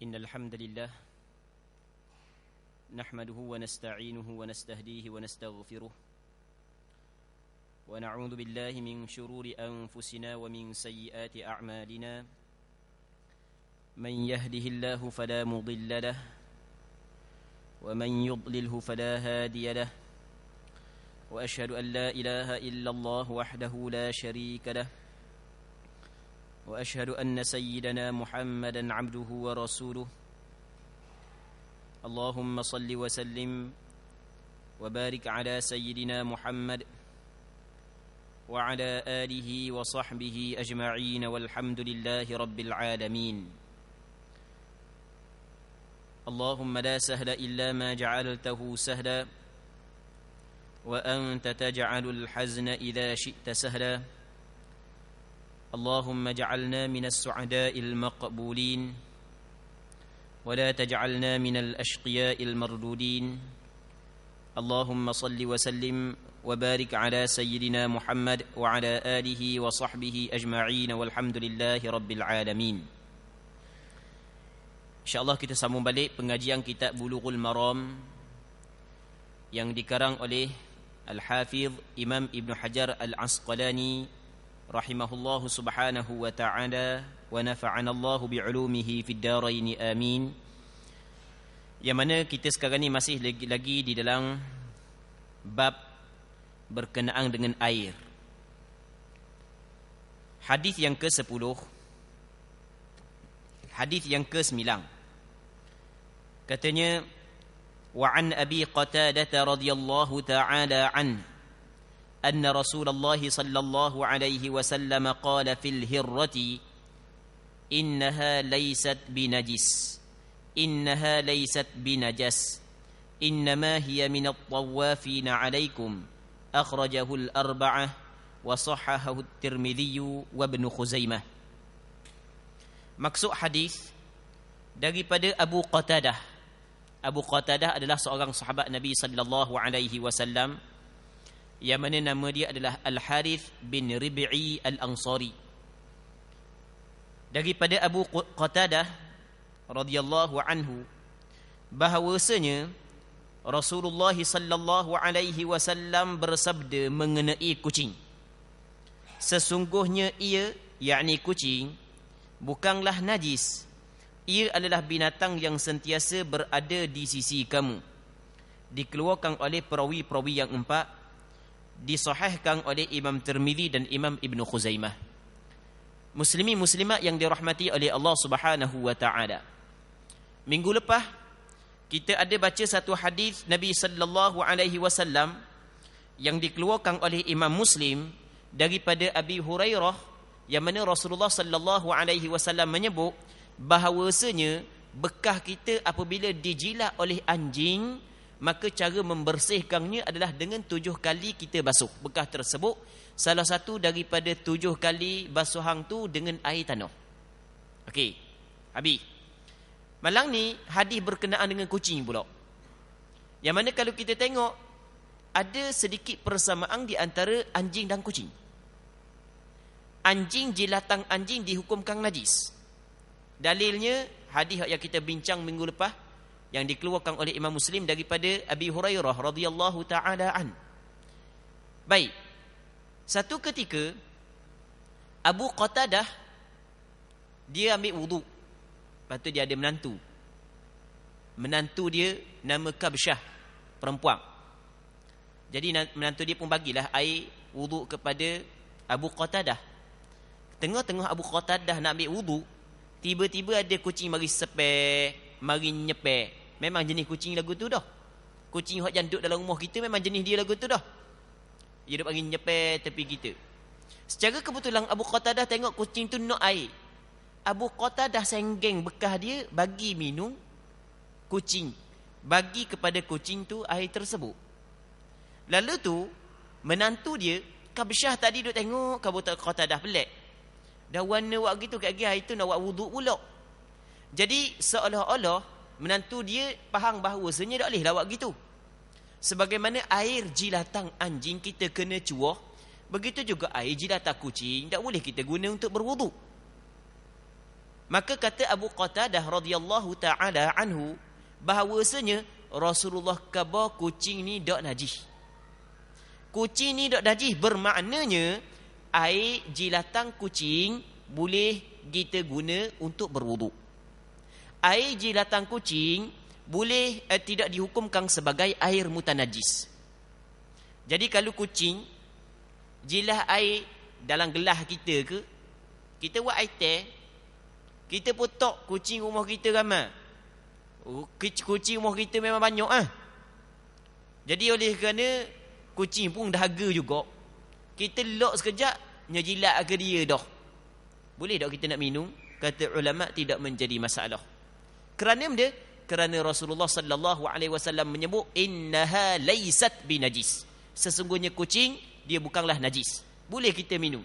إن الحمد لله نحمده ونستعينه ونستهديه ونستغفره ونعوذ بالله من شرور أنفسنا ومن سيئات أعمالنا من يهده الله فلا مضل له ومن يضلله فلا هادي له وأشهد أن لا إله إلا الله وحده لا شريك له وأشهد أن سيدنا محمدا عبده ورسوله اللهم صل وسلم وبارك على سيدنا محمد وعلى آله وصحبه أجمعين والحمد لله رب العالمين اللهم لا سهل إلا ما جعلته سهلا وأنت تجعل الحزن إذا شئت سهلا اللهم اجعلنا من السعداء المقبولين ولا تجعلنا من الأشقياء المردودين اللهم صل وسلم وبارك على سيدنا محمد وعلى آله وصحبه أجمعين والحمد لله رب العالمين. InsyaAllah kita sambung balik pengajian kitab Bulughul Maram yang dikarang oleh Al-Hafidh Imam Ibn Hajar Al-Asqalani rahimahullahu subhanahu wa ta'ala wa nafa'ana Allahu bi'ulumihi fid daraini amin. Yang mana kita sekarang ni masih lagi di dalam bab berkenaan dengan air. Hadis yang ke-10, hadis yang ke-9, katanya wa an Abi Qatadah radhiyallahu ta'ala anhu أن رسول الله صلى الله عليه وسلم قال في الهرة إنها ليست بنجس إنما هي من الطوافين عليكم أخرجه الأربعة وصححه الترمذي وابن خزيمة. Maksud hadis daripada Abu Qatadah. Abu Qatadah adalah seorang sahabat Nabi sallallahu alaihi wasallam yang mana nama dia adalah Al-Harith bin Rib'i Al-Ansari. Daripada Abu Qatadah radhiyallahu anhu bahawasanya Rasulullah sallallahu alaihi wasallam bersabda mengenai kucing. Sesungguhnya ia, yakni kucing, bukanlah najis. Ia adalah binatang yang sentiasa berada di sisi kamu. Dikeluarkan oleh perawi-perawi yang empat, disahihkan oleh Imam Tirmidzi dan Imam Ibn Khuzaimah. Muslimin muslimat yang dirahmati oleh Allah Subhanahu wa taala. Minggu lepas kita ada baca satu hadis Nabi sallallahu alaihi wasallam yang dikeluarkan oleh Imam Muslim daripada Abi Hurairah, yang mana Rasulullah sallallahu alaihi wasallam menyebut bahawasanya bekah kita apabila dijilat oleh anjing, maka cara membersihkannya adalah dengan 7 kali kita basuh bekah tersebut. Salah satu daripada 7 kali basuhan tu dengan air tanah. Okey, habis. Malang ni hadis berkenaan dengan kucing pula. Yang mana kalau kita tengok ada sedikit persamaan di antara anjing dan kucing. Anjing, jilatan anjing dihukumkan najis. Dalilnya hadis yang kita bincang minggu lepas yang dikeluarkan oleh Imam Muslim daripada Abi Hurairah radhiyallahu taala an. Baik. Satu ketika Abu Qatadah dia ambil wuduk. Lepas tu dia ada menantu. Menantu dia nama Kabsyah, perempuan. Jadi menantu dia pun bagilah air wuduk kepada Abu Qatadah. Tengah-tengah Abu Qatadah nak ambil wuduk, tiba-tiba ada kucing mari sepek, mari nyepek. Memang jenis kucing lagu tu dah. Kucing yang duduk dalam rumah kita memang jenis dia lagu tu dah. Dia duduk mari nyepek tepi kita. Secara kebetulan Abu Qatadah tengok kucing tu nak air. Abu Qatadah senggeng bekah dia bagi minum kucing. Bagi kepada kucing tu air tersebut. Lalu tu menantu dia Kabsyah tadi duduk tengok Abu Qatadah pelik. Dah warna buat gitu kat air tu nak buat wuduk pula. Jadi seolah-olah menantu dia faham bahawasanya tak boleh lawak gitu. Sebagaimana air jilatan anjing kita kena cuah, begitu juga air jilatan kucing tak boleh kita guna untuk berwuduk. Maka kata Abu Qatadah radhiyallahu taala anhu, bahawasanya Rasulullah khabar kucing ni dak najis. Kucing ni dak najis bermaknanya air jilatan kucing boleh kita guna untuk berwuduk. Air jilatan kucing boleh tidak dihukumkan sebagai air mutanajis. Jadi kalau kucing jilah air dalam gelas kita ke, kita buat air teh, kita potok kucing rumah kita ramai. Kucing rumah kita memang banyak Jadi oleh kerana kucing pun dahaga juga, kita lock sekejap nyejilat ke dia dah. Boleh tak kita nak minum? Kata ulama tidak menjadi masalah. Kerana benda? Kerana Rasulullah sallallahu alaihi wasallam menyebut innaha laysat binajis. Sesungguhnya kucing dia bukanlah najis. Boleh kita minum.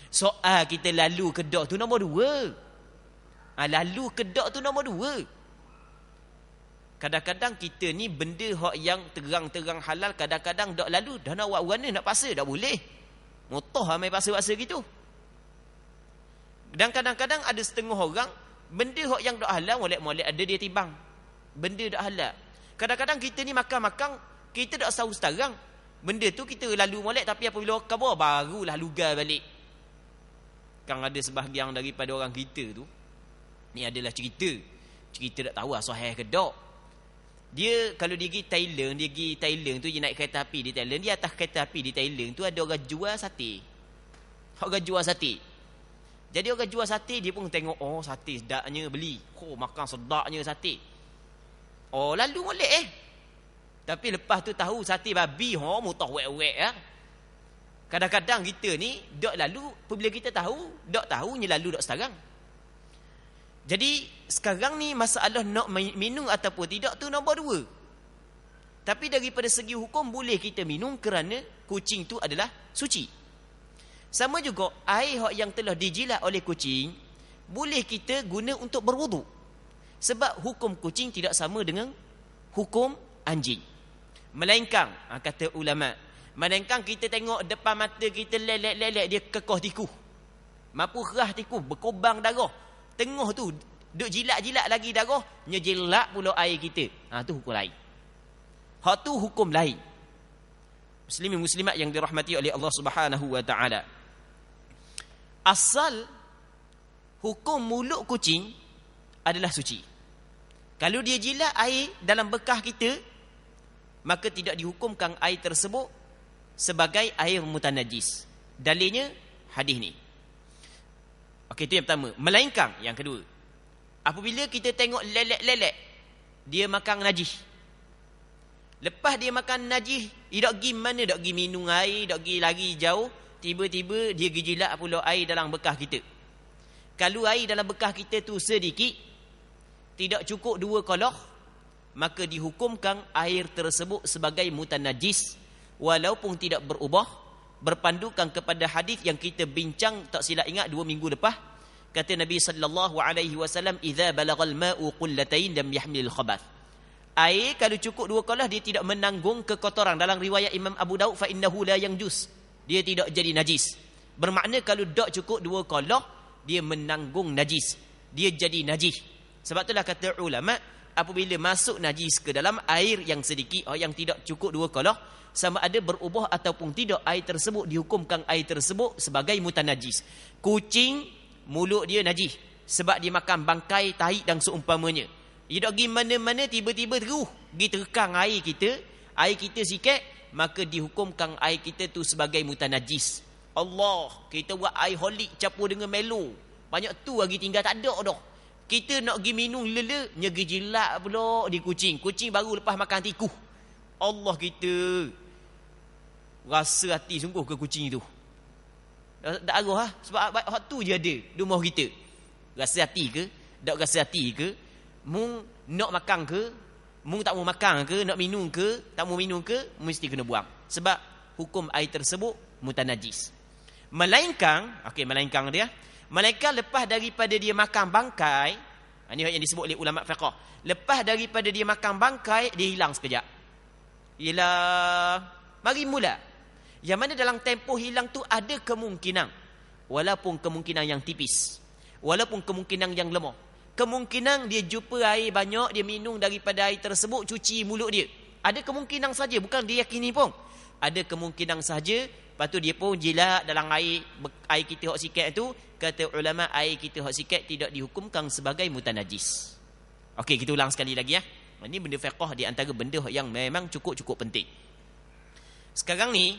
Soal kita lalu kedok tu nombor 2. Lalu kedok tu nombor 2. Kadang-kadang kita ni benda hak yang terang-terang halal, kadang-kadang dak lalu dah nak buat warna nak paksa dak boleh. Motoh amai paksa-paksa gitu. Dan kadang-kadang ada setengah orang benda hak yang dak halal molek-molek ada dia timbang. Benda dak halal. Kadang-kadang kita ni makan-makan kita dak tahu sekarang. Benda tu kita lalu molek, tapi apabila khabar barulah lugar balik. Kan ada sebahagian daripada orang kita tu, ni adalah cerita tak tahu sahih ke tak. Dia kalau dia pergi Thailand tu, dia naik kereta api di Thailand, di atas kereta api di Thailand tu ada orang jual sate. Jadi orang jual sate, dia pun tengok, oh sate sedapnya, beli. Oh makan sedapnya sate. Oh lalu molek Tapi lepas tu tahu sate babi, mutah wek-wek Kadang-kadang kita ni dak lalu, apabila kita tahu, dak tahunya lalu dak sekarang. Jadi sekarang ni masalah nak minum ataupun tidak tu nombor 2. Tapi daripada segi hukum boleh kita minum kerana kucing tu adalah suci. Sama juga air yang telah dijilat oleh kucing boleh kita guna untuk berwuduk. Sebab hukum kucing tidak sama dengan hukum anjing. Melainkan kata ulama, melainkan kita tengok depan mata kita lelek-lelek dia kekoh tikus. Mampu kerah tikus, berkubang darah. Tengah tu duk jilat-jilat lagi darah, nyejilat pula air kita. Tu hukum lain. Hak tu hukum lain. Muslimin muslimat yang dirahmati oleh Allah Subhanahu wa taala. Asal hukum mulut kucing adalah suci. Kalau dia jilat air dalam bekah kita, maka tidak dihukumkan air tersebut sebagai air mutanajis. Dalilnya hadis ni. Okey, itu yang pertama. Melainkan yang kedua, apabila kita tengok lelek-lelek dia makan najis. Lepas dia makan najis, dia tak pergi mana, tak pergi minum air, tak pergi lagi jauh, tiba-tiba dia pergi jilat pula air dalam bekah kita. Kalau air dalam bekah kita tu sedikit, tidak cukup 2 kolah, maka dihukumkan air tersebut sebagai mutanajis walaupun tidak berubah, berpandukan kepada hadis yang kita bincang tak silap ingat 2 minggu lepas. Kata Nabi sallallahu alaihi wasallam, idza balagal ma'u qullatayn lam yahmilul khabath. Air kalau cukup 2 kolah dia tidak menanggung kekotoran. Dalam riwayat Imam Abu Daud, fa innahu la yanjus, dia tidak jadi najis. Bermakna kalau tak cukup 2 kolah dia menanggung najis, dia jadi najis. Sebab itulah kata ulama, apabila masuk najis ke dalam air yang sedikit yang tidak cukup 2 kolah, sama ada berubah ataupun tidak, air tersebut dihukumkan air tersebut sebagai mutanajis. Kucing mulut dia najis sebab dia makan bangkai, tahi dan seumpamanya. Dia tak pergi mana-mana, tiba-tiba terus pergi terkang air kita sikit, maka dihukumkan air kita tu sebagai mutanajis. Allah, kita buat air holik campur dengan melo, banyak tu lagi tinggal tak ada dah. Kita nak pergi minum lele, nyegi jilat pula di kucing baru lepas makan tikus. Allah, kita rasa hati sungguh ke kucing tu. Tak arah sebab hak tu je ada di rumah kita. Rasa hati ke, tak rasa hati ke, mung nak makan ke, mung tak mau makan ke, nak minum ke, tak mau minum ke, mesti kena buang. Sebab hukum air tersebut mutanajis. Melainkan lepas daripada dia makan bangkai, ini yang disebut oleh ulama fiqh. Lepas daripada dia makan bangkai, dia hilang sekejap. Hilang, mari mula. Yang mana dalam tempoh hilang tu ada kemungkinan, walaupun kemungkinan yang tipis, Walaupun kemungkinan yang lemah. Kemungkinan dia jumpa air banyak, dia minum daripada air tersebut, cuci mulut dia. Ada kemungkinan saja, bukan dia yakini pun. Ada kemungkinan saja, lepas tu dia pun jilat dalam air kita hok sikat tu, kata ulama air kita hok sikat tidak dihukumkan sebagai mutanajis. Okey, kita ulang sekali lagi ya. Ini benda fiqh di antara benda yang memang cukup-cukup penting. Sekarang ni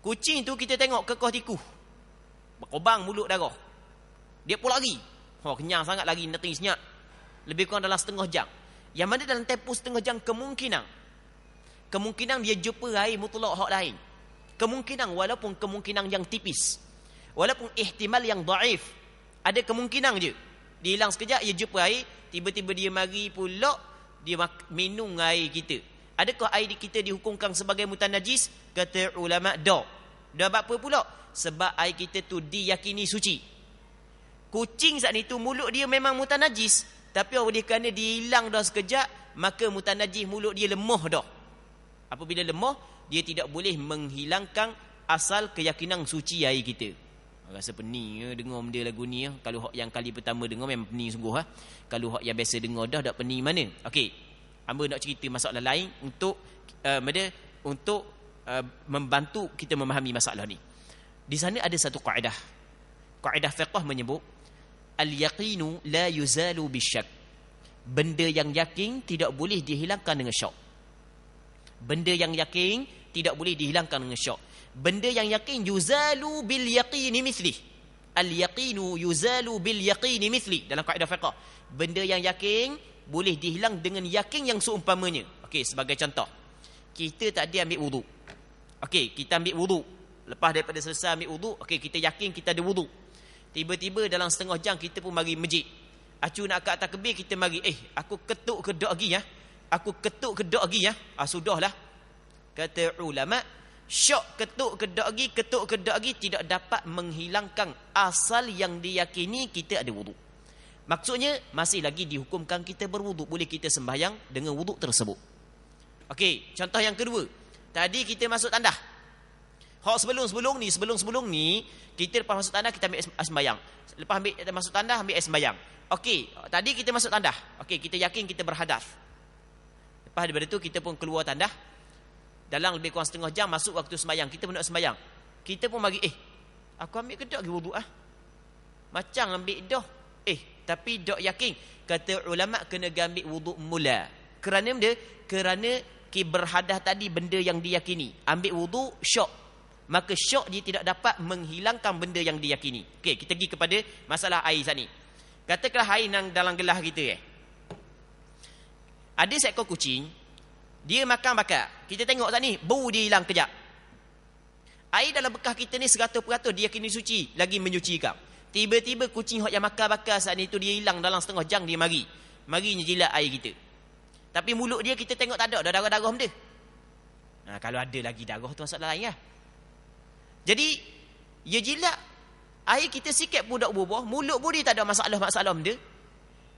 kucing tu kita tengok kekeh tikus. Berkobang mulut darah. Dia pun lari. Kenyang sangat lari, nanti senyap. Lebih kurang dalam setengah jam. Yang mana dalam tempoh setengah jam kemungkinan dia jumpa air mutlak hak lain. Kemungkinan walaupun kemungkinan yang tipis. Walaupun ihtimal yang dhaif. Ada kemungkinan je. Dia hilang sekejap, dia jumpa air, tiba-tiba dia mari pula dia minum air kita. Adakah air kita dihukumkan sebagai mutanajis? Kata ulama, dah. Dah apa pula? Sebab air kita tu diyakini suci. Kucing saat itu mulut dia memang mutanajis, tapi oleh kerana dia hilang dah sekejap, maka mutanajis mulut dia lemah dah. Apabila lemah, dia tidak boleh menghilangkan asal keyakinan suci air kita. Rasa pening ya dengar benda lagu ni ya. Kalau hak yang kali pertama dengar memang pening sungguh ha. Kalau hak yang biasa dengar dah tak pening mana. Okey. Hamba nak cerita masalah lain untuk membantu kita memahami masalah ni. Di sana ada satu kaedah. Kaedah fiqh menyebut al-yaqinu la yuzalu bisyak. Benda yang yakin tidak boleh dihilangkan dengan syak. Benda yang yakin tidak boleh dihilangkan dengan syak. Benda yang yakin yuzalu bil yaqini mithli. Al-yaqinu yuzalu bil yaqini mithli dalam kaedah fiqh. Benda yang yakin boleh dihilang dengan yakin yang seumpamanya. Okey, sebagai contoh. Kita tadi ambil wuduk. Okey, kita ambil wuduk. Lepas daripada selesai ambil wuduk, okey, kita yakin kita ada wuduk. Tiba-tiba dalam setengah jam kita pun mari masjid. Acu nak kat takbir, kita mari, aku ketuk kedok lagi ya. Aku ketuk kedok lagi ya. Sudahlah. Kata ulama, syok ketuk kedok lagi tidak dapat menghilangkan asal yang diyakini kita ada wuduk. Maksudnya masih lagi dihukumkan kita berwuduk, boleh kita sembahyang dengan wuduk tersebut. Okey, contoh yang kedua. Tadi kita masuk tandah. Hak sebelum ni kita lepas masuk tandah kita ambil sembahyang. Lepas masuk tandah ambil sembahyang. Okey, tadi kita masuk tandah. Okey, kita yakin kita berhadas. Lepas daripada tu kita pun keluar tandah. Dalam lebih kurang setengah jam masuk waktu sembahyang, kita pun nak sembahyang. Kita pun bagi aku ambil kedok lagi wuduk Macam ambil dah. Tapi dok yakin. Kata ulama kena ambil wuduk mula. Kerana benda? Kerana berhadas tadi benda yang diyakini. Ambil wuduk syok. Maka syok dia tidak dapat menghilangkan benda yang diyakini. Okey, kita pergi kepada masalah air saat ni. Katakanlah air yang dalam gelas kita Ada seekor kucing, dia makan bakar. Kita tengok saat ni, bau dia hilang kejap. Air dalam bekas kita ni 100% diyakini suci, lagi menyucikan. Tiba-tiba kucing yang makan bakar saat ni tu dia hilang dalam setengah jam dia marinya jilat air kita. Tapi mulut dia kita tengok tak ada, dah darah-darah benda. Kalau ada lagi darah tu masalah lain lah. Jadi dia jilat air kita sikit pun tak berubah, mulut pun dia tak ada masalah-masalah benda.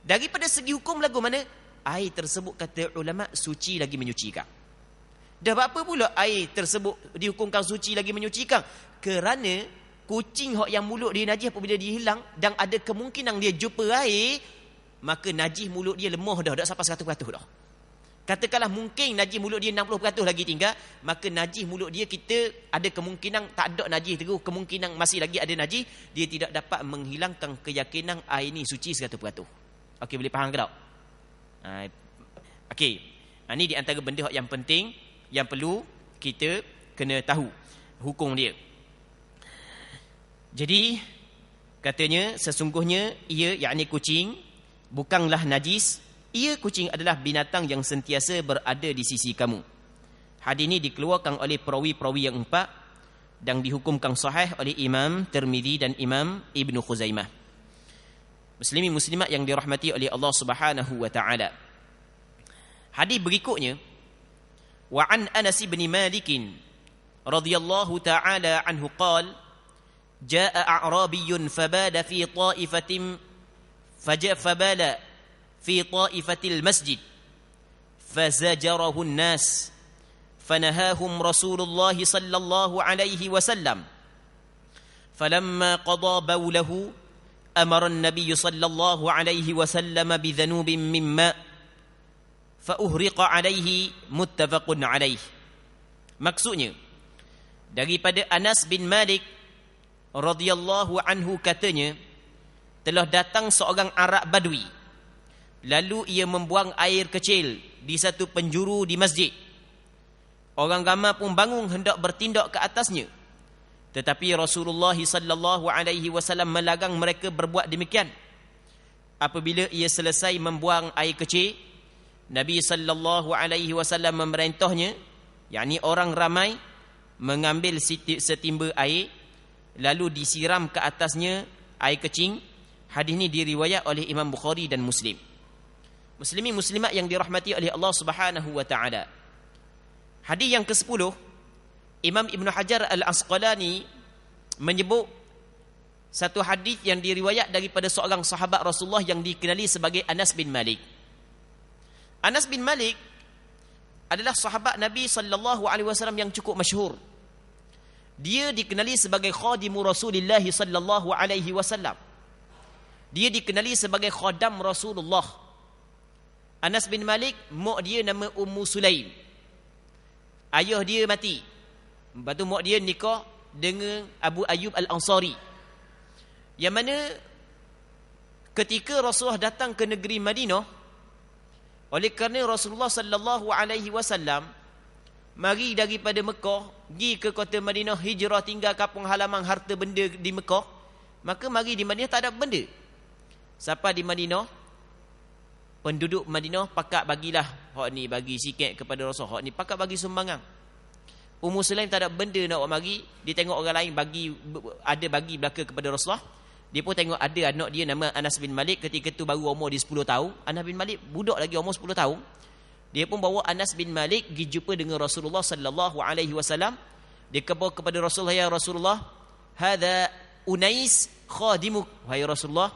Daripada segi hukum lagu mana? Air tersebut kata ulama suci lagi menyucikan. Dah apa pula air tersebut dihukumkan suci lagi menyucikan? Kerana kucing yang mulut dia najis apabila dia hilang dan ada kemungkinan dia jumpa air, maka najis mulut dia lemah dah sampai 100% dah. Katakanlah mungkin najis mulut dia 60% lagi tinggal, maka najis mulut dia kita ada kemungkinan tak ada najis terus, kemungkinan masih lagi ada najis, dia tidak dapat menghilangkan keyakinan air ni suci 100%. Okey, boleh faham ke tak? Okey. Ini di antara benda yang penting yang perlu kita kena tahu hukum dia. Jadi katanya sesungguhnya ia yakni kucing bukanlah najis, ia kucing adalah binatang yang sentiasa berada di sisi kamu. Hadis ini dikeluarkan oleh perawi-perawi yang 4 dan dihukumkan sahih oleh Imam Tirmizi dan Imam Ibnu Khuzaimah. Muslimin muslimat yang dirahmati oleh Allah Subhanahu wa taala. Hadis berikutnya, wa an Anas bin Malik radhiyallahu taala anhu qala جاء أعرابي فبال في طائفة فبال في طائفة المسجد فزجره الناس فنهاهم رسول الله صلى الله عليه وسلم فلما قضى بوله amara an-nabiy sallallahu alaihi wasallam bi dhanubin mimma fa uhriqa alaihi muttafaqun alaih. Maksudnya daripada Anas bin Malik radhiyallahu anhu katanya, telah datang seorang Arab Badui, lalu ia membuang air kecil di satu penjuru di masjid. Orang ramai pun bangun hendak bertindak ke atasnya, tetapi Rasulullah sallallahu alaihi wasallam melarang mereka berbuat demikian. Apabila ia selesai membuang air kecil, Nabi sallallahu alaihi wasallam memerintahnya, yakni orang ramai, mengambil setimba air lalu disiram ke atasnya air kecil. Hadis ini diriwayat oleh Imam Bukhari dan Muslim. Muslimin muslimat yang dirahmati oleh Allah Subhanahu wa taala. Hadis yang ke-10, Imam Ibn Hajar Al-Asqalani menyebut satu hadis yang diriwayat daripada seorang sahabat Rasulullah yang dikenali sebagai Anas bin Malik. Anas bin Malik adalah sahabat Nabi sallallahu alaihi wasallam yang cukup masyhur. Dia dikenali sebagai khadimu Rasulullah sallallahu alaihi wasallam. Dia dikenali sebagai khadam Rasulullah. Anas bin Malik, mak dia nama Ummu Sulaim. Ayah dia mati. Lepas tu mak dia nikah dengan Abu Ayyub Al-Ansari. Yang mana ketika Rasulullah datang ke negeri Madinah, oleh kerana Rasulullah sallallahu alaihi wasallam mari daripada Mekah pergi ke kota Madinah, hijrah tinggal kampung halaman, harta benda di Mekah, maka mari di Madinah tak ada benda. Siapa di Madinah, penduduk Madinah pakat bagilah, hak ni bagi sikit kepada Rasul, hak ni pakat bagi sumbangan. Ummu Sulaim tak ada benda nak bagi, dia tengok orang lain bagi, ada bagi belaka kepada Rasulullah. Dia pun tengok ada anak dia nama Anas bin Malik, ketika tu baru umur dia 10 tahun. Anas bin Malik budak lagi, umur 10 tahun. Dia pun bawa Anas bin Malik pergi jumpa dengan Rasulullah sallallahu alaihi wasallam. Dia bawa kepada Rasulullah, ya Rasulullah, hadza Unais khadimuk, wahai Rasulullah,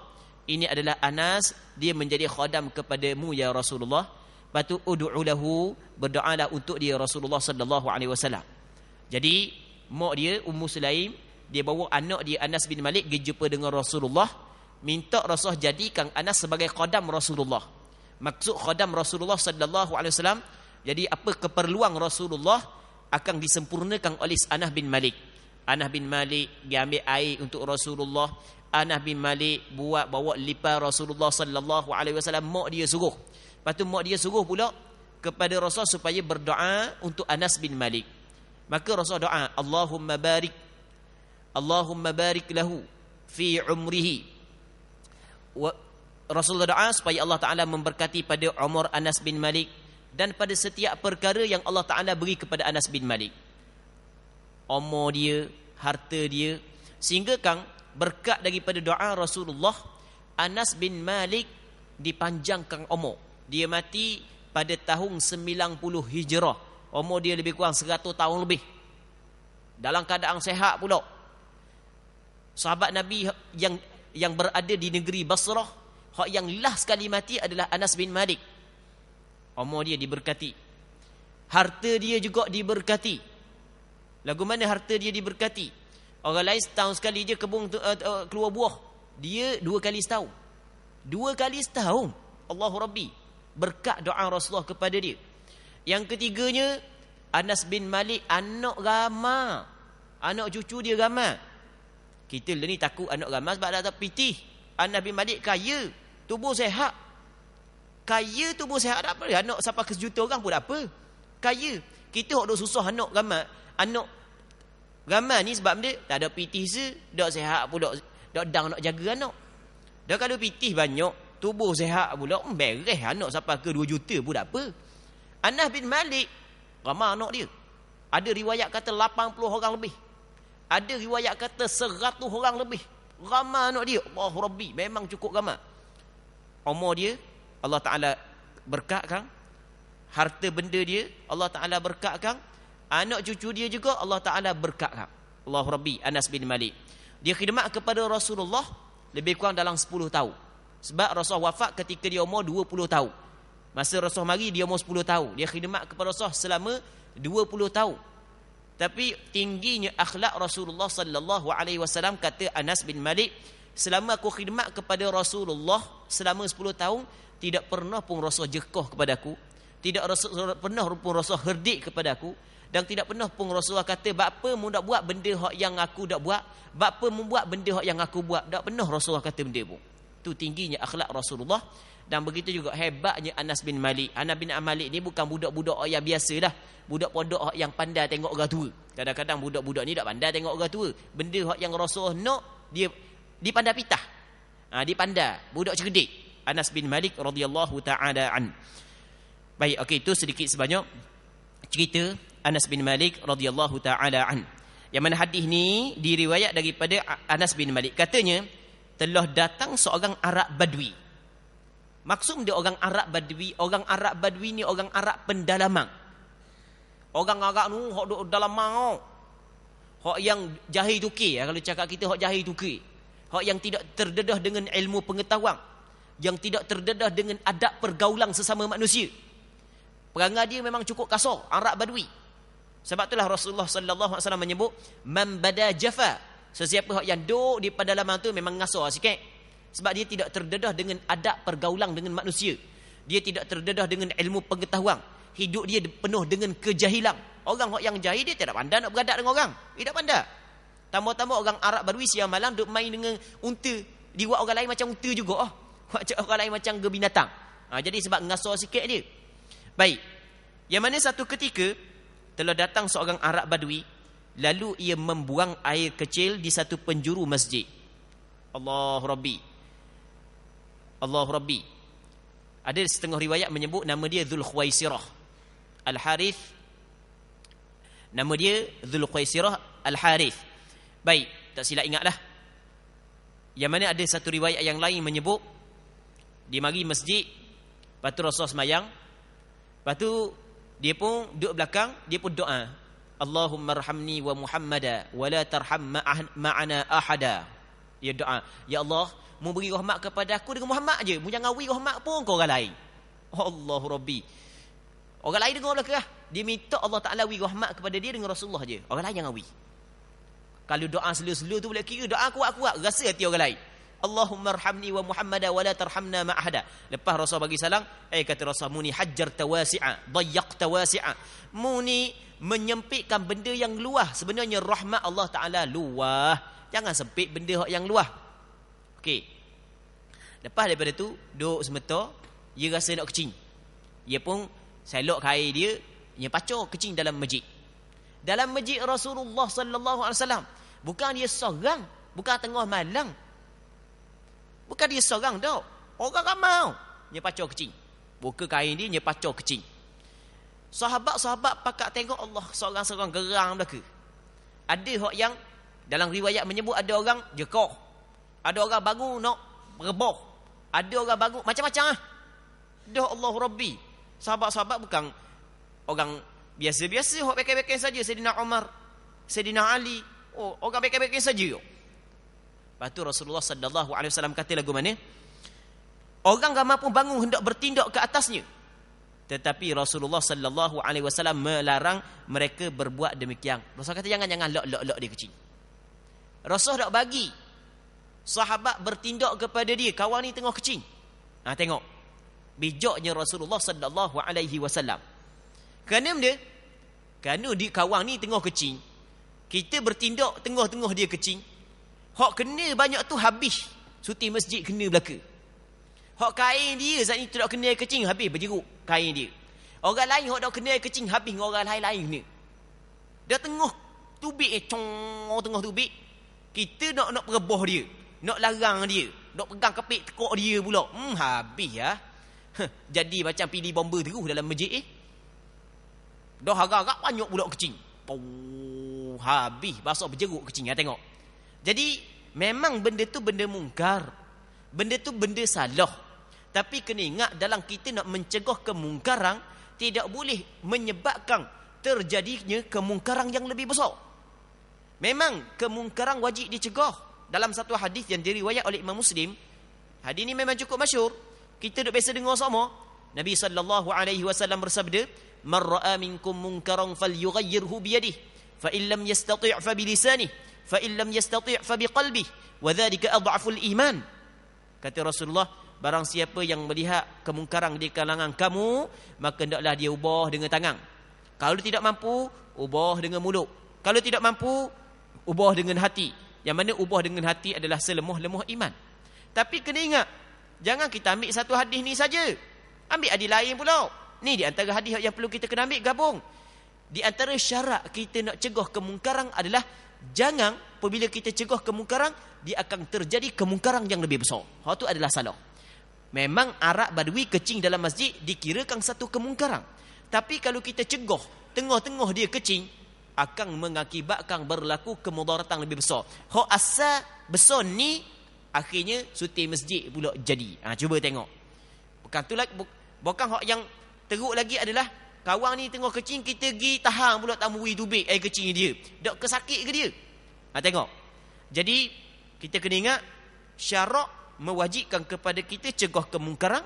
ini adalah Anas, dia menjadi khadam kepadamu ya Rasulullah. Lepas tu ud'u lahu, berdoalah untuk dia Rasulullah sallallahu alaihi wasallam. Jadi mak dia Ummu Sulaim, dia bawa anak dia Anas bin Malik pergi jumpa dengan Rasulullah, minta Rasulullah jadikan Anas sebagai khadam Rasulullah. Maksud khadam Rasulullah sallallahu alaihi wasallam, jadi apa keperluan Rasulullah akan disempurnakan oleh Anas bin Malik. Anas bin Malik dia ambil air untuk Rasulullah. Anas bin Malik bawa lipat Rasulullah sallallahu alaihi wasallam. Mak dia suruh. Lepas tu mak dia suruh pula kepada Rasul supaya berdoa untuk Anas bin Malik. Maka Rasul doa, Allahumma barik lahu fi umrihi. Rasulullah doa supaya Allah Ta'ala memberkati pada umur Anas bin Malik dan pada setiap perkara yang Allah Ta'ala beri kepada Anas bin Malik. Umur dia, harta dia, sehingga kan berkat daripada doa Rasulullah, Anas bin Malik dipanjangkan umur. Dia mati pada tahun 90 Hijrah. Umur dia lebih kurang 100 tahun lebih. Dalam keadaan sehat pula. Sahabat Nabi yang berada di negeri Basrah, hak yang last sekali mati adalah Anas bin Malik. Umur dia diberkati. Harta dia juga diberkati. Lagu mana harta dia diberkati? Orang lain setahun sekali je kebun keluar buah. Dia 2 kali setahun. 2 kali setahun. Allahu Rabbi. Berkat doa Rasulullah kepada dia. Yang ketiganya, Anas bin Malik anak ramai. Anak cucu dia ramai. Kita ni takut anak ramai sebab ada pitih. Anas bin Malik kaya, tubuh sehat. Kaya tubuh sehat tak apa. Anak sampai ke sejuta orang pun tak apa. Kaya. Kita hok duk susah anak ramai. Anak ramai ni sebab dia tak ada pitih se, dak sehat pula, dak dang nak jaga anak. Dah kalau pitih banyak, tubuh sehat pula, beres anak sampai ke 2 juta pun tak apa. Anas bin Malik ramai anak dia. Ada riwayat kata 80 orang lebih. Ada riwayat kata 100 orang lebih. Ramai anak dia. Allah Rabbi, memang cukup ramai. Umur dia Allah Ta'ala berkatkan. Harta benda dia Allah Ta'ala berkatkan. Anak cucu dia juga Allah Ta'ala berkatkan. Allah Rabbi, Anas bin Malik. Dia khidmat kepada Rasulullah lebih kurang dalam 10 tahun. Sebab Rasulullah wafat ketika dia umur 20 tahun. Masa Rasulullah mari dia umur 10 tahun. Dia khidmat kepada Rasulullah selama 20 tahun. Tapi tingginya akhlak Rasulullah sallallahu alaihi wasallam, kata Anas bin Malik, selama aku khidmat kepada Rasulullah selama 10 tahun, tidak pernah pun Rasul jekoh kepada aku, tidak pernah pun Rasul herdik kepada aku, dan tidak pernah pun Rasulullah kata, "Bapa mu dak buat benda hak yang aku dak buat, bapa mu buat benda hak yang aku buat." Tak pernah Rasulullah kata benda pun. Tu tingginya akhlak Rasulullah. Dan begitu juga hebatnya Anas bin Malik. Anas bin Malik ni bukan budak-budak yang biasa dah. Budak pondok yang pandai tengok orang tua. Kadang-kadang budak-budak ni tak pandai tengok orang tua. Benda yang Rasulullah nak, dia dipandai pitah. Dipandai. Budak cerdik. Anas bin Malik radhiyallahu ta'ala an. Baik, okey, itu sedikit sebanyak cerita Anas bin Malik radhiyallahu ta'ala an. Yang mana hadis ni diriwayat daripada Anas bin Malik. Katanya, telah datang seorang Arab Badui. Maksud dia orang Arab Badui. Orang Arab Badui ni orang Arab pendalaman. Orang Arab ni hak duk dalam mau. Hak yang jahil tukir. Kalau cakap kita hak jahil tukir. Hak yang tidak terdedah dengan ilmu pengetahuan. Yang tidak terdedah dengan adab pergaulan sesama manusia. Perangai dia memang cukup kasar. Arab Badui. Sebab itulah Rasulullah sallallahu alaihi wasallam menyebut, "Man bada jafa." Sesiapa yang duduk di pedalaman tu memang ngasar sikit. Sebab dia tidak terdedah dengan adab pergaulan dengan manusia. Dia tidak terdedah dengan ilmu pengetahuan. Hidup dia penuh dengan kejahilan. Orang yang jahil dia tidak pandai nak beradak dengan orang. Dia tak pandai. Tambah-tambah orang Arab Badui siang malam duk main dengan unta. Dia buat orang lain macam unta juga. Orang lain macam ke binatang. Jadi sebab ngasar sikit dia. Baik. Yang mana satu ketika telah datang seorang Arab Badui. Lalu ia membuang air kecil di satu penjuru masjid. Allahu Rabbi. Allahu Rabbi. Ada setengah riwayat menyebut nama dia Dzul Khuwaisirah Al-Harith. Nama dia Dzul Khuwaisirah Al-Harith. Baik, tak silap ingatlah. Yang mana ada satu riwayat yang lain menyebut dia mari masjid, lepas tu Rasul semayang, lepas tu dia pun duduk belakang, dia pun doa, "Allahumma arhamni wa Muhammada wa la tarham ma'ana ahada." Dia doa, "Ya Allah, mu beri rahmat kepada aku dengan Muhammad je. Mu jangan beri rahmat pun ke orang lain." Allahu Rabbi. Orang lain dengar belakang. Dia minta Allah Ta'ala beri rahmat kepada dia dengan Rasulullah je. Orang lain jangan beri. Kalau doa selu-selu tu boleh kira doa kuat-kuat. Rasa hati orang lain. "Allahumma arhamni wa Muhammada wa la tarhamna ma'ahada." Lepas Rasul bagi salam, kata Rasul, "Mu ni hajjar tawasi'a, dayyaqta wasi'a." Mu ni menyempitkan benda yang luah. Sebenarnya rahmat Allah Ta'ala luah. Jangan sempit benda yang luah. Okey. Lepas daripada tu, duduk semeta, dia rasa nak kecing. Dia pun selok kain dia, dia pacar kecing dalam masjid. Dalam masjid Rasulullah sallallahu alaihi wasallam. Bukan dia seorang, bukan tengah malam. Bukan dia seorang dah. Orang ramai. Dia pacar kecing. Buka kain dia, dia pacar kecing. Sahabat-sahabat pakak tengok Allah seorang-seorang gerang belaka. Ada hak yang dalam riwayat menyebut ada orang jekoh. Ada orang bangun nak bereboh. Ada orang bangun macam-macam ah. Dah Allah Rabbi. Sahabat-sahabat bukan orang biasa-biasa, hok beken-beken saja. Sayyidina Umar, Sayyidina Ali, orang beken-beken saja. Lepas tu Rasulullah sallallahu alaihi wasallam kata lagu mana? Orang ramai pun bangun hendak bertindak ke atasnya. Tetapi Rasulullah sallallahu alaihi wasallam melarang mereka berbuat demikian. Rasul kata jangan lok dia kecil. Rasul tak bagi sahabat bertindak kepada dia, kawan ni tengah kecing. Tengok. Bijaknya Rasulullah sallallahu alaihi wasallam. Kerana dia kawan ni tengah kecing. Kita bertindak tengah-tengah dia kecing. Hak kena banyak tu habis. Suti masjid kena belaka. Hak kain dia saat ni tidak kena kecing, habis berjeruk kain dia. Orang lain hak tak kena kecing, habis dengan orang lain kena. Dia tengah tubik, tengah tubik. Kita nak perebah dia, nak larang dia, nak pegang kepik tekuk dia pula. Habis ya. Jadi macam pilih bomba terus dalam masjid Dah harap-harap banyak pula kecing. Habis basah berjeruk kecing. Tengok. Jadi memang benda tu benda mungkar. Benda tu benda salah. Tapi kena ingat dalam kita nak mencegah kemungkaran, tidak boleh menyebabkan terjadinya kemungkaran yang lebih besar. Memang kemungkaran wajib dicegah. Dalam satu hadis yang diriwayat oleh Imam Muslim, hadis ini memang cukup masyhur. Kita dah biasa dengar sama. Nabi sallallahu alaihi wasallam bersabda, "Man ra'a minkum munkaran falyughayyirhu bi yadihi, fa in lam yastati' fa bi lisanihi, fa in lam yastati' fa biqalbihi wa dhalika adhaful iman. Kata Rasulullah, barang siapa yang melihat kemungkaran di kalangan kamu, maka hendaklah dia ubah dengan tangan. Kalau tidak mampu, ubah dengan mulut. Kalau tidak mampu, ubah dengan hati. Yang mana ubah dengan hati adalah selemah-lemah iman. Tapi kena ingat, jangan kita ambil satu hadis ni saja. Ambil hadis lain pula. Ni di antara hadis yang perlu kita kena ambil gabung. Di antara syarat kita nak cegah kemungkaran adalah jangan apabila kita cegah kemungkaran, dia akan terjadi kemungkaran yang lebih besar. Hal itu adalah salah. Memang arak badui kecing dalam masjid dikirakan satu kemungkaran. Tapi kalau kita cegah, tengah-tengah dia kecing, akan mengakibatkan berlaku kemudaratan lebih besar. Hak asal besar ni, akhirnya sutir masjid pula jadi. Cuba tengok. Bukan hak yang teruk lagi adalah, kawan ni tengah kecing, kita pergi tahan pula tak mui tubik air kecing dia. Dok kesakit ke dia? Tengok. Jadi, kita kena ingat, syarak mewajibkan kepada kita cegah kemungkaran,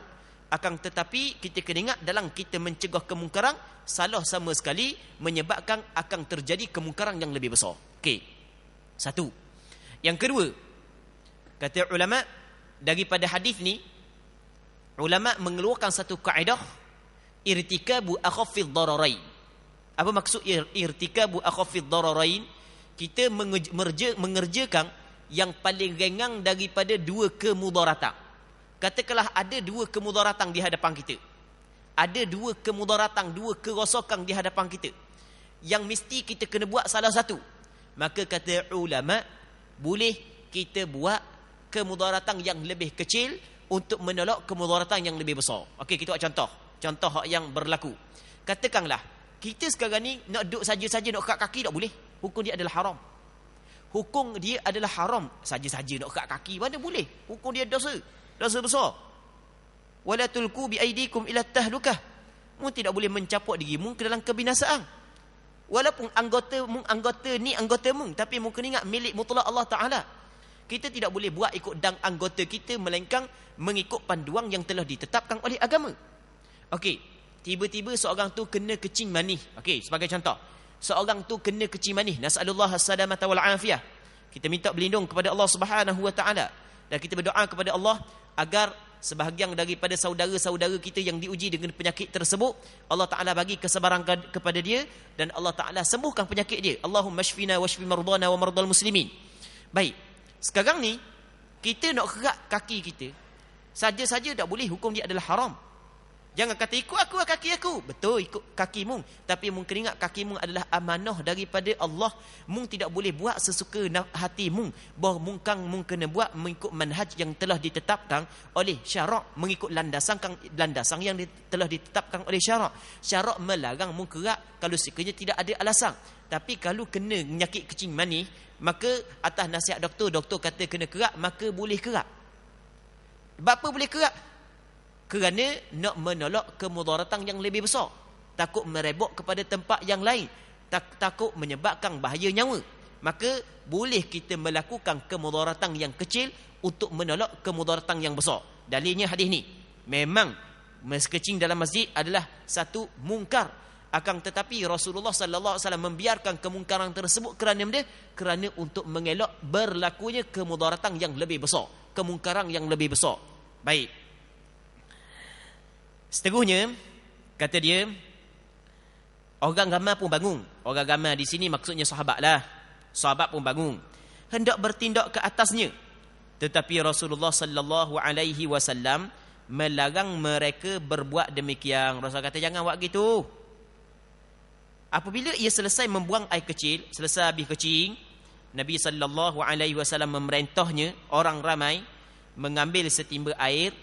akan tetapi kita kena ingat dalam kita mencegah kemungkaran, salah sama sekali menyebabkan akan terjadi kemungkaran yang lebih besar. Okey. Satu. Yang kedua, kata ulama, daripada hadis ni, ulama mengeluarkan satu kaedah, irtikabu akhaffid dararain. Apa maksud irtikabu akhaffid dararain? Kita mengerjakan yang paling ringan daripada dua kemudaratan. Katakanlah ada dua kemudaratan di hadapan kita. Ada dua kemudaratan, dua kerosakan di hadapan kita, yang mesti kita kena buat salah satu. Maka kata ulama, boleh kita buat kemudaratan yang lebih kecil untuk menolak kemudaratan yang lebih besar. Okey, kita buat contoh. Contoh yang berlaku. Katakanlah, kita sekarang ni nak duduk saja-saja nak kat kaki tak boleh. Hukum dia adalah haram. Hukum dia adalah haram. Saja-saja nak kat kaki mana boleh. Hukum dia dosa. Dosa besar. Wala tulku bi aidikum ila tahlukah. Mu tidak boleh mencapuk dirimu ke dalam kebinasaan. Walaupun anggota ni anggota mu, tapi mu kena ingat milik mutlak Allah Taala. Kita tidak boleh buat ikut dang anggota kita, melainkan mengikut panduan yang telah ditetapkan oleh agama. Okey, tiba-tiba seorang tu kena kecing manih. Okey, sebagai contoh, seorang tu kena kecing manih, nasallallahu as-salamata wal afiyah. Kita minta berlindung kepada Allah Subhanahu wa taala, dan kita berdoa kepada Allah agar sebahagian daripada saudara-saudara kita yang diuji dengan penyakit tersebut, Allah Taala bagi kesabaran kepada dia, dan Allah Taala sembuhkan penyakit dia. Allahumma shfina washfi mardana wa mardal muslimin. Baik, sekarang ni kita nak kerak kaki kita saja-saja tak boleh. Hukum dia adalah haram. Jangan kata ikut aku kaki aku. Betul, ikut kaki mung. Tapi mung kena ingat kaki mung adalah amanah daripada Allah. Mung tidak boleh buat sesuka hati mung. Bahawa mung kena buat mengikut manhaj yang telah ditetapkan oleh syarak, mengikut landasan yang telah ditetapkan oleh syarak. Syarak melarang mung kerak kalau sekiranya tidak ada alasan. Tapi kalau kena penyakit kecing manis, maka atas nasihat doktor kata kena kerak, maka boleh kerak. Sebab apa boleh kerak? Kerana nak menolak kemudaratan yang lebih besar. Takut merebak kepada tempat yang lain. Takut menyebabkan bahaya nyawa. Maka boleh kita melakukan kemudaratan yang kecil untuk menolak kemudaratan yang besar. Dalilnya hadis ni. Memang kecing dalam masjid adalah satu mungkar. Akan tetapi Rasulullah sallallahu alaihi wasallam membiarkan kemungkaran tersebut kerana untuk mengelak berlakunya kemudaratan yang lebih besar, kemungkaran yang lebih besar. Baik. Seterusnya, kata dia, orang ramai pun bangun. Orang ramai di sini maksudnya sahabat lah. Sahabat pun bangun, hendak bertindak ke atasnya. Tetapi Rasulullah sallallahu alaihi wasallam melarang mereka berbuat demikian. Rasulullah kata jangan buat gitu. Apabila ia selesai membuang air kecil, selesai habis kecing, Nabi sallallahu alaihi wasallam memerintahnya orang ramai mengambil setimba air,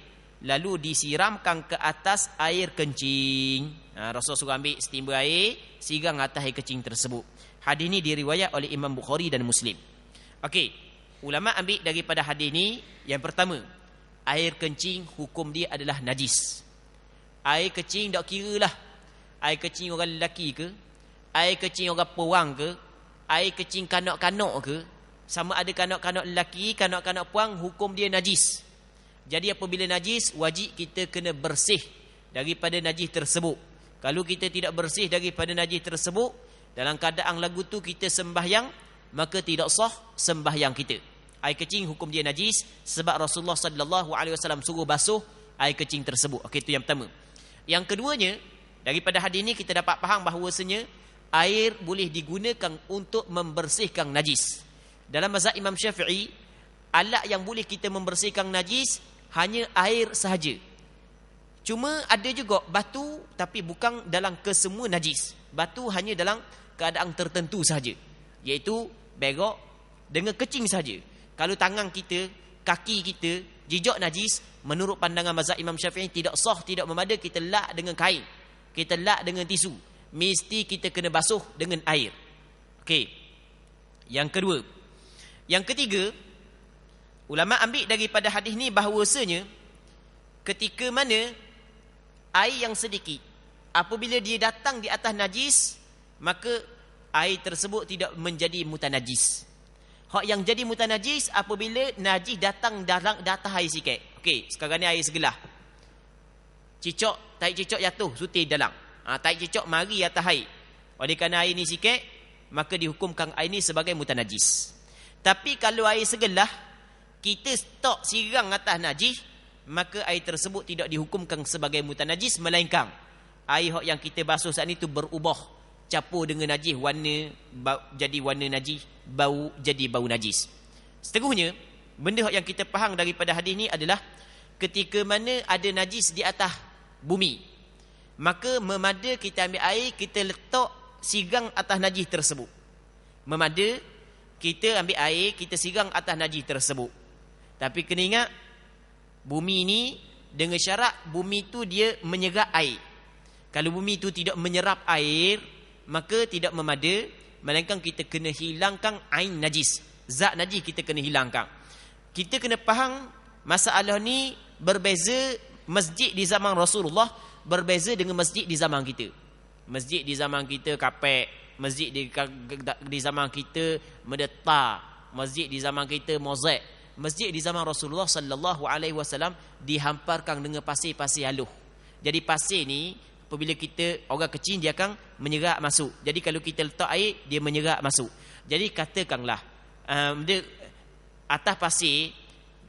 lalu disiramkan ke atas air kencing. Rasul suruh ambil setimba air, siram atas air kencing tersebut. Hadis ini diriwayat oleh Imam Bukhari dan Muslim. Okey, ulama ambil daripada hadis ini, yang pertama, air kencing hukum dia adalah najis. Air kencing tak kira lah air kencing orang lelaki ke, air kencing orang perempuan ke, air kencing kanak-kanak ke, sama ada kanak-kanak lelaki, kanak-kanak perempuan, hukum dia najis. Jadi apabila najis, wajib kita kena bersih daripada najis tersebut. Kalau kita tidak bersih daripada najis tersebut, dalam keadaan lagu tu kita sembahyang, maka tidak sah sembahyang kita. Air kecing hukum dia najis sebab Rasulullah sallallahu alaihi wasallam suruh basuh air kecing tersebut. Okey, itu yang pertama. Yang keduanya, daripada hadis ini kita dapat faham bahawasanya air boleh digunakan untuk membersihkan najis. Dalam mazhab Imam Syafi'i, alat yang boleh kita membersihkan najis hanya air sahaja. Cuma ada juga batu, tapi bukan dalam kesemua najis. Batu hanya dalam keadaan tertentu sahaja, iaitu berak dengan kecing sahaja. Kalau tangan kita, kaki kita jejak najis, menurut pandangan mazhab Imam Syafi'i tidak sah, tidak memada kita lap dengan kain, kita lap dengan tisu. Mesti kita kena basuh dengan air. Okey. Yang kedua. Yang ketiga, ulama ambil daripada hadis ni bahawasanya ketika mana air yang sedikit apabila dia datang di atas najis, maka air tersebut tidak menjadi mutanajis. Hak yang jadi mutanajis apabila najis datang dalam atas air sikit. Okey, sekarang ni air segelas. Cicak, tahi cicak jatuh, sutir dalam. Tahi cicak mari atas air. Oleh kerana air ni sikit, maka dihukumkan air ni sebagai mutanajis. Tapi kalau air segelas, kita stok siram atas najis, maka air tersebut tidak dihukumkan sebagai mutanajis, melainkan air yang kita basuh saat itu berubah, campur dengan najis, warna jadi warna najis, bau jadi bau najis. Seterusnya, benda yang kita faham daripada hadis ni adalah ketika mana ada najis di atas bumi, maka memada kita ambil air, kita letak siram atas najis tersebut. Memada kita ambil air, kita siram atas najis tersebut. Tapi kena ingat, bumi ni dengan syarat bumi tu dia menyerap air. Kalau bumi tu tidak menyerap air, maka tidak memada, melainkan kita kena hilangkan ain najis, zat najis kita kena hilangkan. Kita kena faham masalah ni berbeza. Masjid di zaman Rasulullah berbeza dengan masjid di zaman kita. Masjid di zaman kita kapek, masjid di zaman kita mendetar, masjid di zaman kita mozaik. Masjid di zaman Rasulullah sallallahu alaihi wasallam dihamparkan dengan pasir-pasir haluh. Jadi pasir ni apabila kita orang kecil, dia akan menyerap masuk. Jadi kalau kita letak air, dia menyerap masuk. Jadi katakanlah dia atas pasir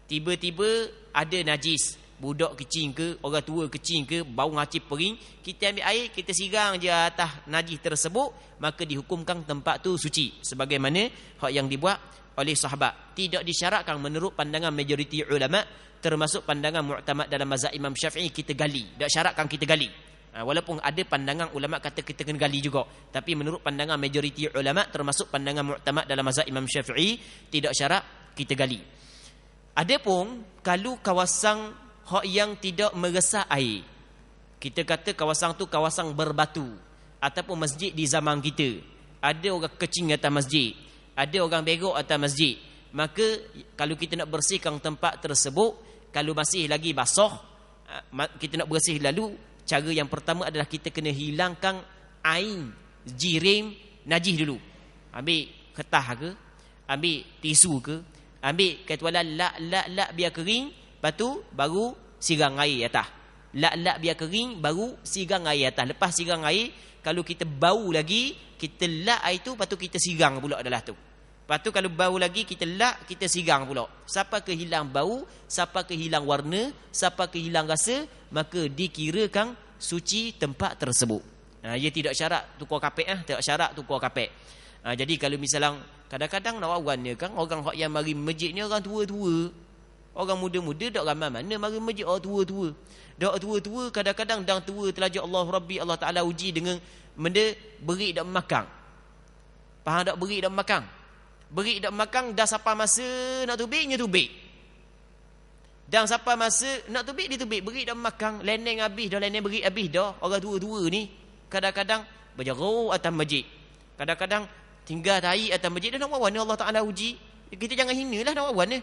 tiba-tiba ada najis, budak kecil ke, orang tua kecil ke, bau ngacip pering, kita ambil air, kita siram je atas najis tersebut, maka dihukumkan tempat tu suci sebagaimana hak yang dibuat oleh sahabat. Tidak disyaratkan menurut pandangan majoriti ulama, termasuk pandangan mu'tamad dalam mazhab Imam Syafi'i, kita gali. Tak syaratkan kita gali. Walaupun ada pandangan ulama kata kita kena gali juga, tapi menurut pandangan majoriti ulama, termasuk pandangan mu'tamad dalam mazhab Imam Syafi'i, tidak syarat kita gali. Adapun kalau kawasan hak yang tidak meresap air, kita kata kawasan tu kawasan berbatu, ataupun masjid di zaman kita, ada orang kecing atas masjid, ada orang berak atas masjid, maka kalau kita nak bersihkan tempat tersebut, kalau masih lagi basah, kita nak bersih lalu, cara yang pertama adalah kita kena hilangkan ain jirim najis dulu. Ambil kertas ke, ambil tisu ke, ambil ketualan lak biar kering, lepas tu baru siram air atas. Lak biar kering, baru siram air atas. Lepas siram air, kalau kita bau lagi, kita lak air tu, lepas tu kita siram pula dalam tu. Lepas tu kalau bau lagi, kita lak, kita siram pula. Siapa kehilang bau, siapa kehilang warna, siapa kehilang rasa, maka dikirakan suci tempat tersebut. Ia tidak syarat tukar kapek, tidak syarat tukar kapek. Jadi kalau misalnya kadang-kadang nak warna kan, orang yang mari masjid ni orang tua-tua. Orang muda-muda tak ramai mana mari masjid, orang tua-tua. Dak tua-tua kadang-kadang dang tua terlajak Allah Rabbi, Allah Taala uji dengan benda beri dak makan. Faham tak beri dak makan? Beri dak makan dah sampai masa nak tubiknya tubik. Dan sampai masa nak tubik dia tubik, beri dak makan, leneng habis dah, leneng beri habis dah. Orang tua-tua ni kadang-kadang berjaro atas masjid. Kadang-kadang tinggal tahi atas masjid, dia nak warna Allah Taala uji. Kita jangan hinalah nak warna.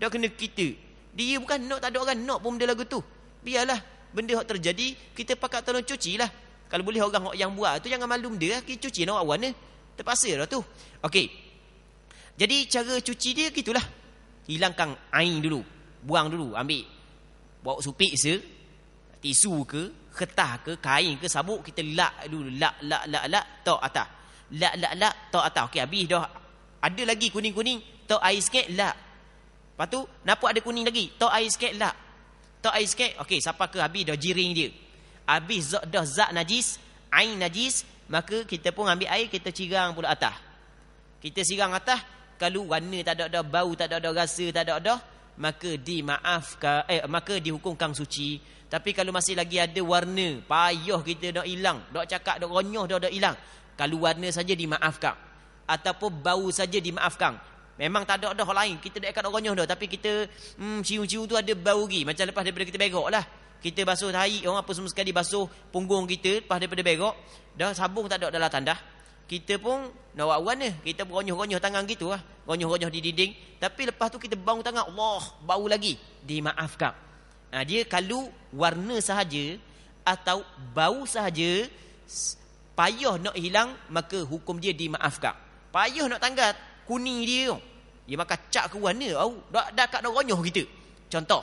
Dah kena kita. Dia bukan nak, tak ada orang nak pun benda lagu tu. Biarlah benda yang terjadi, kita pakat tolong cuci lah. Kalau boleh orang yang buat tu jangan malum dia, kita cuci nak warna. Terpaksa lah tu. Okey. Jadi cara cuci dia gitulah. Hilangkan air dulu, buang dulu, ambil bawa supik se, tisu ke, kertas ke, kain ke, sabuk, kita lak dulu, lak tok atas. Lak tok atas. Okey, habis dah Ada lagi kuning-kuning, tok air sikit, lap. Lepas tu, nampak ada kuning lagi, tok air sikit, lap. Tok air sikit, okey, siapa ke habis dah jiring dia. Habis dah zat najis, air najis, maka kita pun ambil air, kita cirang pula atas. Kita sirang atas, kalau warna tak ada dah, bau tak ada dah, rasa tak ada dah, maka dimaafkan, maka dihukumkan suci. Tapi kalau masih lagi ada warna, payah kita dah hilang, dah cakap dah ronyoh dah hilang. Kalau warna saja dimaafkan, ataupun bau saja dimaafkan. Memang tak ada dah lain, kita dah ikat ronyoh dah, tapi kita cium-cium tu ada bau lagi. Macam lepas daripada kita berak lah, kita basuh tahi orang apa semua sekali, basuh punggung kita lepas daripada berak, dah sabung tak ada dalam tandas. Kita pun nak buat warna, kita ronyoh-ronyoh tangan gitu lah, ronyoh-ronyoh di dinding, tapi lepas tu kita bau tangan, Allah, bau lagi, dimaafkan. Dia kalau warna sahaja atau bau sahaja, payah nak hilang, maka hukum dia dimaafkan. Payah nak tanggal kuning dia, dia makan cak ke warna, dah kat dah ronyoh kita. Contoh.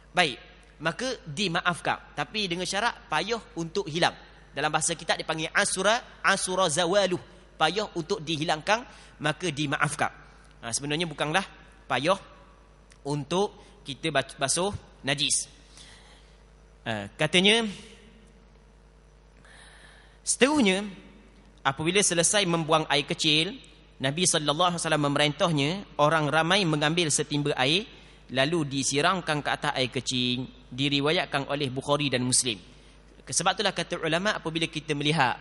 Baik, maka dimaafkan, tapi dengan syarat payah untuk hilang. Dalam bahasa kita dipanggil asura zawaluh, payah untuk dihilangkan, maka dimaafkan. Sebenarnya bukanlah payah untuk kita basuh najis. Katanya, seterusnya, apabila selesai membuang air kecil, Nabi SAW memerintahnya orang ramai mengambil setimba air, lalu disirangkan ke atas air kecil. Diriwayatkan oleh Bukhari dan Muslim. Sebab itulah kata ulama, apabila kita melihat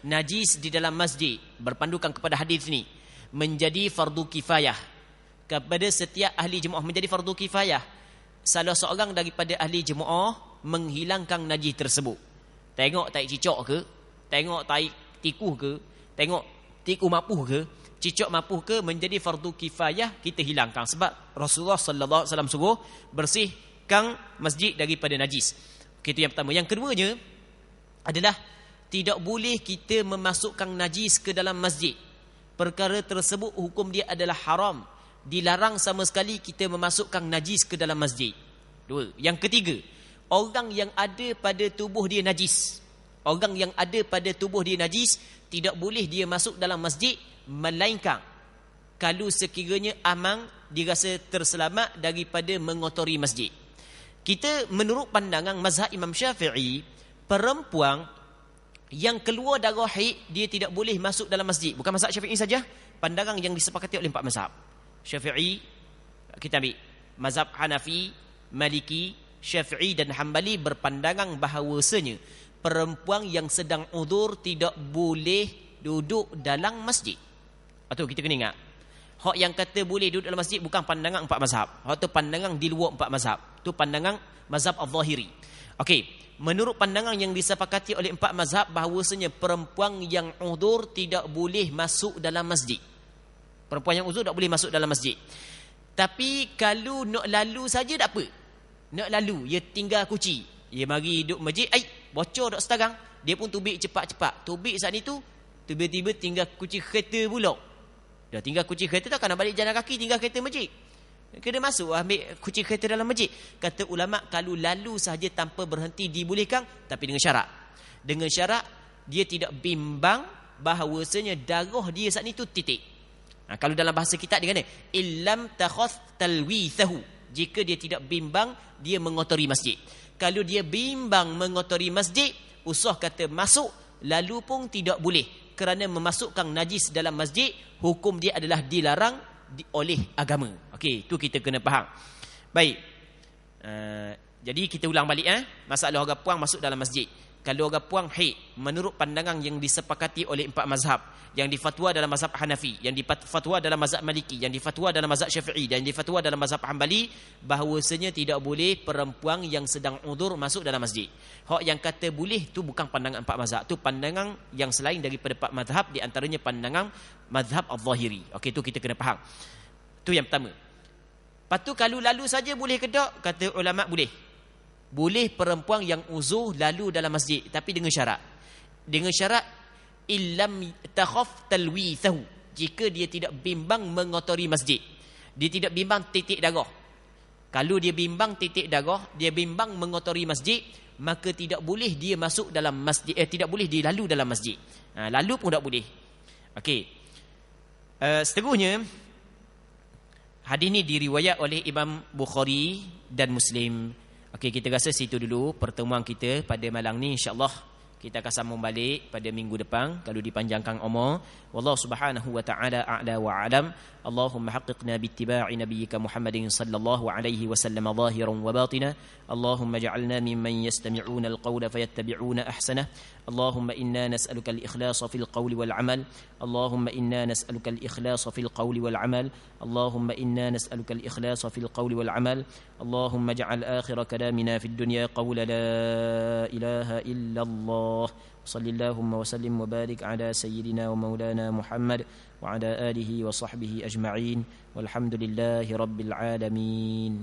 najis di dalam masjid, berpandukan kepada hadis ni, menjadi fardu kifayah kepada setiap ahli jemaah, menjadi fardu kifayah salah seorang daripada ahli jemaah menghilangkan najis tersebut. Tengok tai cicak ke, tengok tai tikus ke, tengok tikus mapuh ke, cicak mapuh ke, menjadi fardu kifayah kita hilangkan. Sebab Rasulullah sallallahu alaihi wasallam suruh bersihkan masjid daripada najis. Itu yang pertama. Yang keduanya adalah tidak boleh kita memasukkan najis ke dalam masjid. Perkara tersebut hukum dia adalah haram. Dilarang sama sekali kita memasukkan najis ke dalam masjid. Dua. Yang ketiga, orang yang ada pada tubuh dia najis. Orang yang ada pada tubuh dia najis, tidak boleh dia masuk dalam masjid, melainkan kalau sekiranya amang dirasa terselamat daripada mengotori masjid. Kita menurut pandangan mazhab Imam Syafi'i, perempuan yang keluar darah haid, dia tidak boleh masuk dalam masjid. Bukan mazhab Syafi'i saja, pandangan yang disepakati oleh 4 mazhab. Syafi'i, kita ambil mazhab Hanafi, Maliki, Syafi'i dan Hambali berpandangan bahawasanya perempuan yang sedang uzur tidak boleh duduk dalam masjid. Atau kita kena ingat, hak yang kata boleh duduk dalam masjid bukan pandangan 4 mazhab. Hak tu pandangan di luar 4 mazhab. Tu pandangan mazhab al-Zahiri. Okey, menurut pandangan yang disepakati oleh 4 mazhab bahawasanya perempuan yang uzur tidak boleh masuk dalam masjid. Perempuan yang uzur tak boleh masuk dalam masjid. Tapi kalau nak lalu saja tak apa. Nak lalu, dia tinggal kunci, dia mari duduk masjid, bocor dok sekarang, dia pun tubik cepat-cepat. Tubik saat itu tiba-tiba tinggal kunci kereta pula. Dah tinggal kunci kereta, tak nak balik jalan kaki, tinggal kereta masjid. Kena masuk ambil kunci kereta dalam masjid. Kata ulama, kalau lalu sahaja tanpa berhenti dibolehkan, tapi dengan syarat. Dengan syarat dia tidak bimbang bahawasanya darah dia saat itu titik. Kalau dalam bahasa kita dia kata illam takhaf talwithahu, jika dia tidak bimbang dia mengotori masjid. Kalau dia bimbang mengotori masjid, usah kata masuk, lalu pun tidak boleh, kerana memasukkan najis dalam masjid hukum dia adalah dilarang oleh agama. Okey, itu kita kena faham. Baik. Jadi kita ulang balik masalah orang puang masuk dalam masjid. Kalau orang puang haid, menurut pandangan yang disepakati oleh 4 mazhab, yang difatwa dalam mazhab Hanafi, yang difatwa dalam mazhab Maliki, yang difatwa dalam mazhab Syafi'i, dan yang difatwa dalam mazhab Hambali, bahawasanya tidak boleh perempuan yang sedang uzur masuk dalam masjid. Hak yang kata boleh tu bukan pandangan 4 mazhab, tu pandangan yang selain daripada 4 mazhab, di antaranya pandangan mazhab al-Zahiri. Okey, tu kita kena faham. Tu yang pertama. Lepas tu kalau lalu saja boleh ke tak? Kata ulama boleh. Boleh perempuan yang uzur lalu dalam masjid, tapi dengan syarat. Dengan syarat illam takhaf talwithahu, jika dia tidak bimbang mengotori masjid. Dia tidak bimbang titik darah. Kalau dia bimbang titik darah, dia bimbang mengotori masjid, maka tidak boleh dia masuk dalam masjid, tidak boleh dia lalu dalam masjid. Lalu pun tak boleh. Okey. Seterusnya, hadis ni diriwayat oleh Imam Bukhari dan Muslim. Okey, kita rasa situ dulu pertemuan kita pada malam ni, insya-Allah. Kita akan sambung balik pada minggu depan kalau dipanjangkan umur. Wallahu subhanahu wa ta'ala a'la wa a'lam. Allahumma haqqiqna bittiba'i nabiyyika Muhammadin sallallahu alaihi wasallam zahiran wa batina. Allahumma ja'alna mimman yastami'una al-qawla fayattabi'una ahsanah. Allahumma inna nas'aluka al-ikhlasa fil qawli wal 'amal. Allahumma inna nas'aluka al-ikhlasa fil qawli wal 'amal. Allahumma inna nas'aluka al-ikhlasa fil qawli wal 'amal. Allahumma ja'al akhir kalamina fid dunya qawla la ilaha illa Allah. صلى اللهم وسلم وبارك على سيدنا ومولانا محمد وعلى آله وصحبه أجمعين والحمد لله رب العالمين.